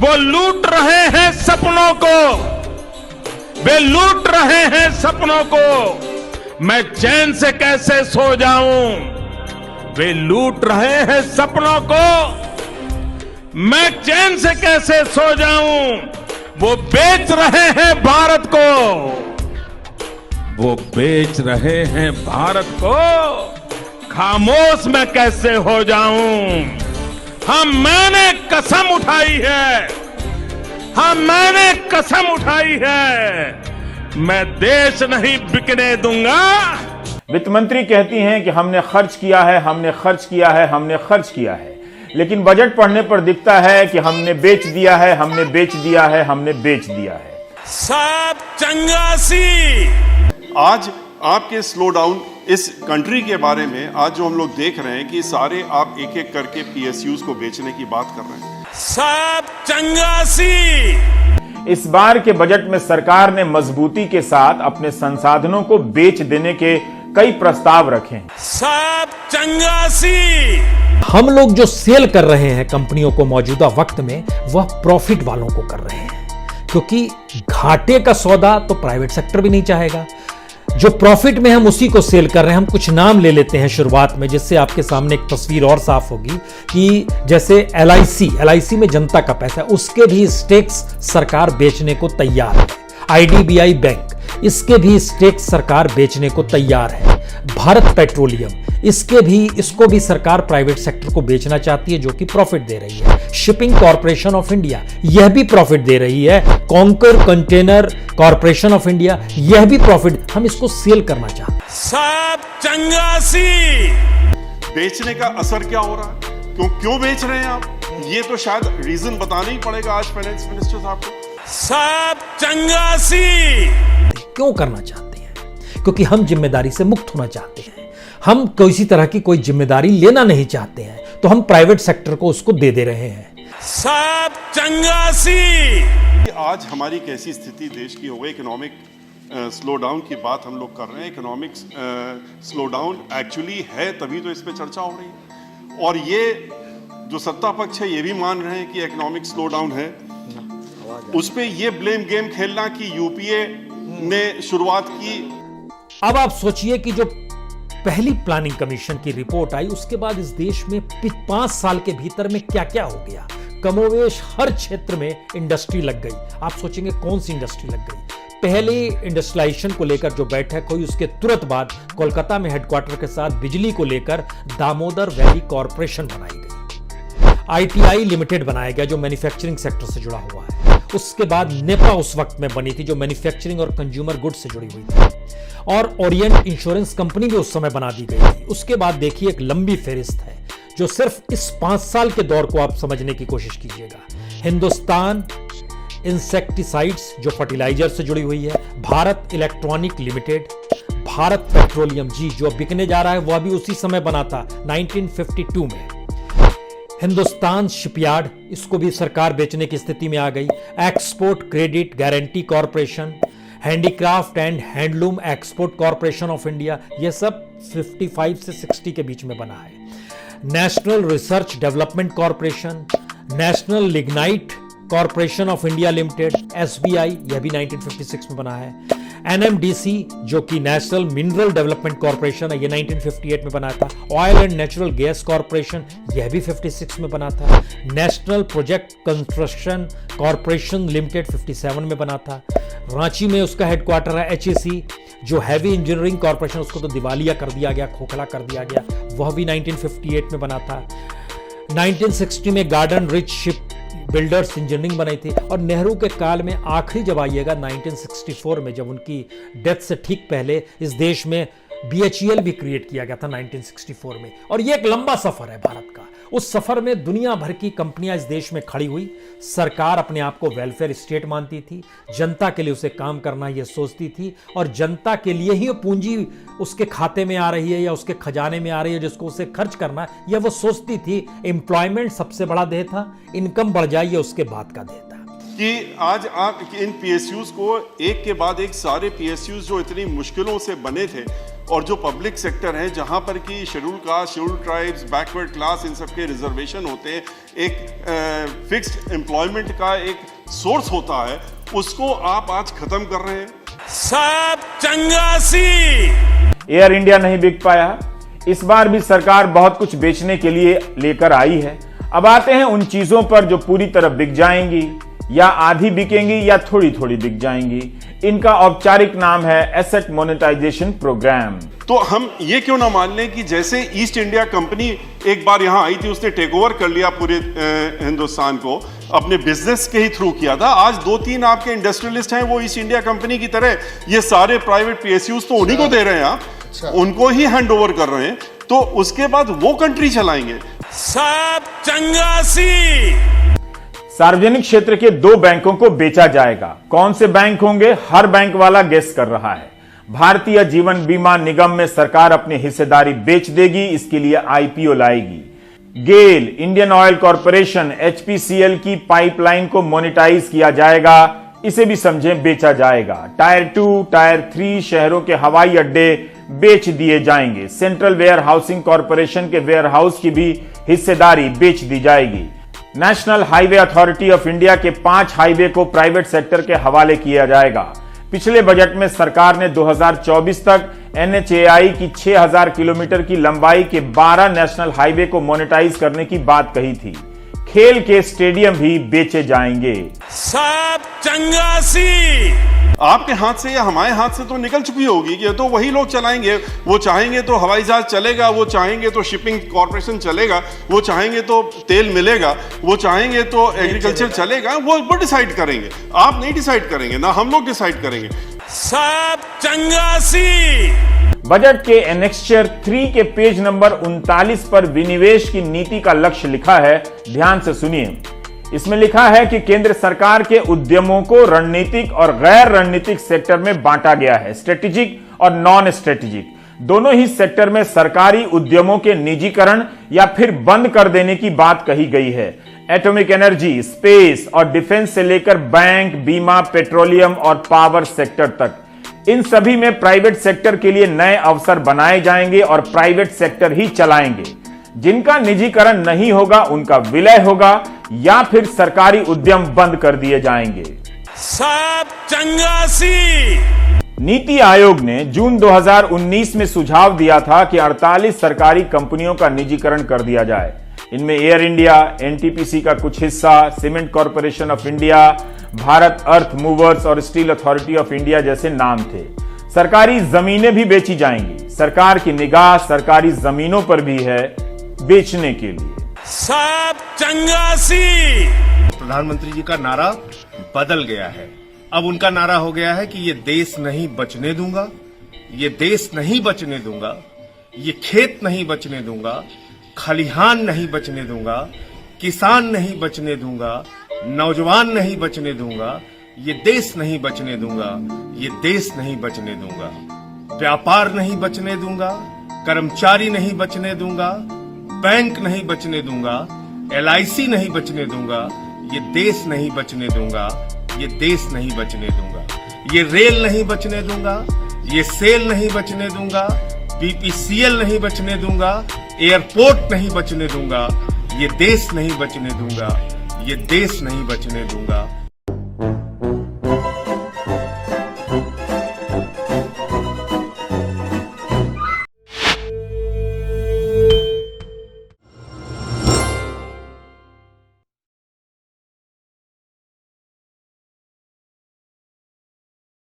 वो लूट रहे हैं सपनों को, वे लूट रहे हैं सपनों को, मैं चैन से कैसे सो जाऊं। वे लूट रहे हैं सपनों को, मैं चैन से कैसे सो जाऊं। वो बेच रहे हैं भारत को, वो बेच रहे हैं भारत को, खामोश मैं कैसे हो जाऊं। हाँ मैंने कसम उठाई है, हाँ मैंने कसम उठाई है, मैं देश नहीं बिकने दूंगा। वित्त मंत्री कहती हैं कि हमने खर्च किया है, हमने खर्च किया है, हमने खर्च किया है, लेकिन बजट पढ़ने पर दिखता है कि हमने बेच दिया है, हमने बेच दिया है, हमने बेच दिया है। सब चंगासी। आज आपके स्लो डाउन इस कंट्री के बारे में आज जो हम लोग देख रहे हैं कि सारे आप एक एक करके पीएसयूज को बेचने की बात कर रहे हैं। सब चंगासी। इस बार के बजट में सरकार ने मजबूती के साथ अपने संसाधनों को बेच देने के कई प्रस्ताव रखे हैं। सब चंगासी। हम लोग जो सेल कर रहे हैं कंपनियों को मौजूदा वक्त में, वह प्रॉफिट वालों को कर रहे हैं, क्योंकि घाटे का सौदा तो प्राइवेट सेक्टर भी नहीं चाहेगा। जो प्रॉफिट में हम उसी को सेल कर रहे हैं। हम कुछ नाम ले लेते हैं शुरुआत में, जिससे आपके सामने एक तस्वीर और साफ होगी कि जैसे LIC में जनता का पैसा है, उसके भी स्टेक्स सरकार बेचने को तैयार है। IDBI बैंक, इसके भी स्टेक्स सरकार बेचने को तैयार है। भारत पेट्रोलियम, इसको भी सरकार प्राइवेट सेक्टर को बेचना चाहती है, जो कि प्रॉफिट दे रही है। शिपिंग कॉर्पोरेशन ऑफ इंडिया, यह भी प्रॉफिट दे रही है। Conquer container corporation of India, यह भी प्रॉफिट, हम इसको सेल करना चाहते हैं। सब चंगासी। बेचने का असर क्या हो रहा है, क्यों बेच रहे हैं आप, ये तो शायद रीजन बताना ही पड़ेगा आज फाइनेंस मिनिस्टर साहब को। सब चंगासी। क्यों करना चाहते हैं? क्योंकि हम जिम्मेदारी से मुक्त होना चाहते हैं। हम किसी तरह की कोई जिम्मेदारी लेना नहीं चाहते हैं, तो हम प्राइवेट सेक्टर को उसको दे दे रहे हैं। सब चंगासी। आज हमारी कैसी स्थिति देश की हो गई, इकोनॉमिक स्लो डाउन की बात हम लोग कर रहे हैं। इकोनॉमिक स्लो डाउन एक्चुअली है, तभी तो इस पे चर्चा हो रही है। और ये जो सत्ता पक्ष है ये भी मान रहे हैं कि इकोनॉमिक स्लो डाउन है। उस पे ये ब्लेम गेम खेलना कि यूपीए ने शुरुआत की। अब आप सोचिए कि जो पहली प्लानिंग कमीशन की रिपोर्ट आई, उसके बाद इस देश में 5 साल के भीतर में क्या क्या हो गया। कमोवेश हर क्षेत्र में इंडस्ट्री लग गई। आप सोचेंगे कौन सी इंडस्ट्री लग गई। पहले इंडस्ट्रियलाइजेशन को लेकर जो बैठक हुई, उसके तुरंत बाद कोलकाता में हेडक्वार्टर के साथ बिजली को लेकर दामोदर वैली कॉर्पोरेशन बनाई गई। ITI लिमिटेड बनाया गया, जो मैन्युफैक्चरिंग सेक्टर से जुड़ा हुआ है। उसके बाद नेपा उस वक्त में बनी थी, जो मैन्युफैक्चरिंग और कंज्यूमर गुड्स से जुड़ी हुई थी। और ओरिएंट इंश्योरेंस कंपनी भी उस समय बना दी गई थी। उसके बाद देखिए एक लंबी फेरिस्त है, जो सिर्फ इस 5 साल के दौर को आप समझने की कोशिश कीजिएगा। हिंदुस्तान इंसेक्टिसाइड्स, जो फर्टिलाइजर से जुड़ी हुई है। Bharat electronic limited, Bharat petroleum जी, जो बिकने जा रहा है, वह भी उसी समय बना था 1952 में। हिंदुस्तान शिपयार्ड, इसको भी सरकार बेचने की स्थिति में आ गई। Export credit guarantee corporation, handicraft and handloom export corporation of India, यह सब 55 से 60 के बीच में बना है। National research development corporation, national lignite corporation of India limited, SBI, यह भी 1956 में बना है। NMDC, जो कि नेशनल मिनरल डेवलपमेंट कॉर्पोरेशन है, यह 1958 में बना था। Oil and natural gas corporation, यह भी 56 में बना था। National project construction corporation limited 57 में बना था। रांची में उसका हेडक्वार्टर है। HEC, जो हैवी इंजीनियरिंग कॉर्पोरेशन, उसको तो दिवालिया कर दिया गया, खोखला कर दिया गया, वह भी 1958 में बना था। 1960 में garden rich ship builders engineering बनाई थी। और नेहरू के काल में आखिरी जब आइएगा 1964 में, जब उनकी डेथ से ठीक पहले इस देश में BHEL भी क्रिएट किया गया था 1964 में। और ये एक लंबा सफर है भारत का। उस सफर में दुनिया भर की कंपनियां इस देश में खड़ी हुई। सरकार अपने आप को वेलफेयर स्टेट मानती थी, जनता के लिए उसे काम करना ये सोचती थी, और जनता के लिए ही पूंजी उसके खाते में आ रही है या उसके खजाने में आ रही है, जिसको उसे खर्च करना, यह वो सोचती थी। एम्प्लॉयमेंट सबसे बड़ा ध्येय था, इनकम बढ़ जाए, उसके बाद का ध्येय था। कि आज आप इन पीएसयूज को एक के बाद एक सारे पीएसयूज जो इतनी मुश्किलों से बने थे, और जो पब्लिक सेक्टर है जहां पर कि schedule caste, schedule tribes, backward class, इन सब के रिजर्वेशन होते हैं, एक फिक्स्ड एम्प्लॉयमेंट का एक सोर्स होता है, उसको आप आज खत्म कर रहे हैं। सब चंगासी। एयर इंडिया नहीं बिक पाया। इस बार भी सरकार बहुत कुछ बेचने के लिए लेकर आई है। अब आते हैं उन चीजों पर जो पूरी तरह बिक जाएंगी, या आधी बिकेंगी, या थोड़ी थोड़ी बिक जाएंगी। इनका औपचारिक नाम है एसेट मोनेटाइजेशन प्रोग्राम। तो हम ये क्यों ना मान लें कि जैसे ईस्ट इंडिया कंपनी एक बार यहां आई थी, उसने टेक ओवर कर लिया पूरे हिंदुस्तान को, अपने बिजनेस के ही थ्रू किया था। आज 2-3 आपके इंडस्ट्रियलिस्ट हैं, वो ईस्ट इंडिया कंपनी की तरह ये सारे प्राइवेट पीएसयूज तो उन्हीं को दे रहे हैं, आप उनको ही हैंड ओवर कर रहे हैं, तो उसके बाद वो कंट्री चलाएंगे। सब चंगासी। सार्वजनिक क्षेत्र के 2 बैंकों को बेचा जाएगा। कौन से बैंक होंगे, हर बैंक वाला गेस कर रहा है। भारतीय जीवन बीमा निगम में सरकार अपनी हिस्सेदारी बेच देगी, इसके लिए आईपीओ लाएगी। गेल, इंडियन ऑयल कॉरपोरेशन, एचपीसीएल की पाइपलाइन को मोनेटाइज किया जाएगा, इसे भी समझें बेचा जाएगा। टायर 2, टायर 3 शहरों के हवाई अड्डे बेच दिए जाएंगे। सेंट्रल वेयर हाउसिंग कॉरपोरेशन के वेयर हाउस की भी हिस्सेदारी बेच दी जाएगी। National highway authority of India के 5 हाईवे को प्राइवेट सेक्टर के हवाले किया जाएगा। पिछले बजट में सरकार ने 2024 तक एनएचएआई की 6000 किलोमीटर की लंबाई के 12 नेशनल हाईवे को मोनेटाइज करने की बात कही थी। खेल के स्टेडियम भी बेचे जाएंगे। सब चंगासी। आपके हाथ से या हमारे हाथ से तो निकल चुकी होगी कि तो वही लोग चलाएंगे। वो चाहेंगे तो हवाई जहाज चलेगा, वो चाहेंगे तो शिपिंग कॉर्पोरेशन चलेगा, वो चाहेंगे तो तेल मिलेगा, वो चाहेंगे तो एग्रीकल्चर चलेगा। वो डिसाइड करेंगे, आप नहीं डिसाइड करेंगे, ना हम लोग डिसाइड करेंगे। सब चंगासी। बजट के एनेक्स्चर 3 के पेज नंबर 39 पर विनिवेश की नीति का लक्ष्य लिखा है। ध्यान से सुनिए। इसमें लिखा है कि केंद्र सरकार के उद्यमों को रणनीतिक और गैर रणनीतिक सेक्टर में बांटा गया है। स्ट्रेटेजिक और नॉन स्ट्रेटेजिक दोनों ही सेक्टर में सरकारी उद्यमों के निजीकरण या फिर बंद कर देने की बात कही गई है। एटॉमिक एनर्जी, स्पेस और डिफेंस से लेकर बैंक, बीमा, पेट्रोलियम और पावर सेक्टर तक, इन सभी में प्राइवेट सेक्टर के लिए नए अवसर बनाए जाएंगे और प्राइवेट सेक्टर ही चलाएंगे। जिनका निजीकरण नहीं होगा उनका विलय होगा या फिर सरकारी उद्यम बंद कर दिए जाएंगे। सब चंगासी। नीति आयोग ने जून 2019 में सुझाव दिया था कि 48 सरकारी कंपनियों का निजीकरण कर दिया जाए। इनमें एयर इंडिया, एनटीपीसी का कुछ हिस्सा, cement corporation of India, Bharat earth movers और स्टील अथॉरिटी ऑफ इंडिया जैसे नाम थे। सरकारी जमीनें भी बेची जाएंगी। सरकार की निगाह सरकारी जमीनों पर भी है बेचने के लिए। सब चंगासी। प्रधानमंत्री जी का नारा बदल गया है। अब उनका नारा हो गया है कि ये देश नहीं बचने दूंगा, ये देश नहीं बचने दूंगा, ये खेत नहीं बचने दूंगा, खलिहान नहीं बचने दूंगा, किसान नहीं बचने दूंगा, नौजवान नहीं बचने दूंगा, ये देश नहीं बचने दूंगा, ये देश नहीं बचने दूंगा। व्यापार नहीं बचने दूंगा, कर्मचारी नहीं बचने दूंगा, बैंक नहीं बचने दूंगा, एलआईसी नहीं बचने दूंगा, ये देश नहीं बचने दूंगा, ये देश नहीं बचने दूंगा। ये रेल नहीं बचने दूंगा, ये सेल नहीं बचने दूंगा, बीपीसीएल नहीं बचने दूंगा, एयरपोर्ट नहीं बचने दूंगा, ये देश नहीं बचने दूंगा, ये देश नहीं बचने दूंगा।